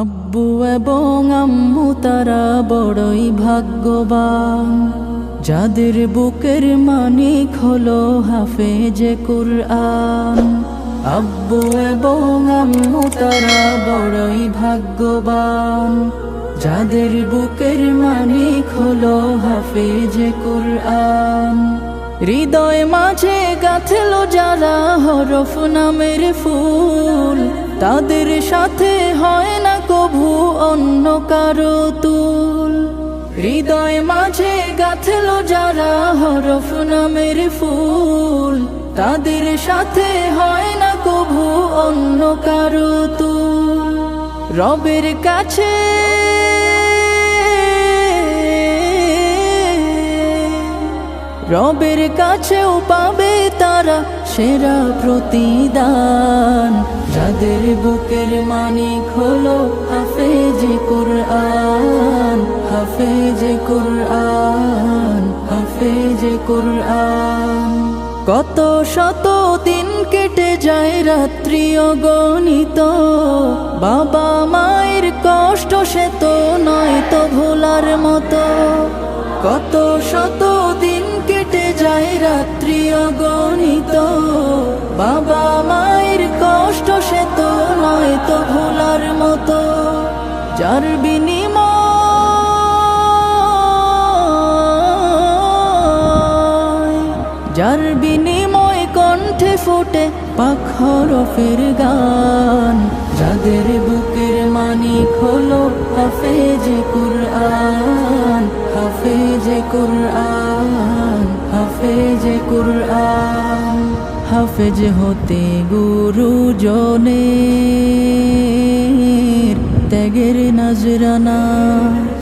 আব্বু এবং আম্মু তারা বড়ই ভাগ্যবান, যাদের বুকের মানিক হলো হাফেজে কুরআন। আব্বু এবং আম্মু তারা বড়ই ভাগ্যবান, যাদের বুকের মানিক হলো হাফেজে কুরআন। হৃদয় মাঝে গাঁথলো যারা হরফ নামের ফুল, তাদের সাথে হয় না কভু অন্য কারো তুল। হৃদয় মাঝে গাঁথলো যারা হরফ নামের ফুল, তাদের সাথে হয় না কভু অন্য কারো তুল। রবের কাছে রবের কাছেও পাবে তারা সেরা প্রতিদান, যাদের বুকের মানিক হলো হাফেজে কুরআন, হাফেজে কুরআন, হাফেজে কুরআন। কত শত দিন কেটে যায় রাত্রি অগণিত, বাবা মায়ের কষ্ট সে তো নয় তো ভোলার মতো। কত শত দিন কেটে যায় রাত্রি অগণিত, বাবা মায়ের কষ্ট সে তো নয় তো ভোলার মতো। যার বিনিময় কণ্ঠে ফোটে পাক হরফের গান, যাদের বুকের মানিক হলো হাফেজে কুরআন, হাফেজে কুরআন, হাফেজে কুরআন। হাফেজ হতে গুরুজনের ত্যাগের নজরানা।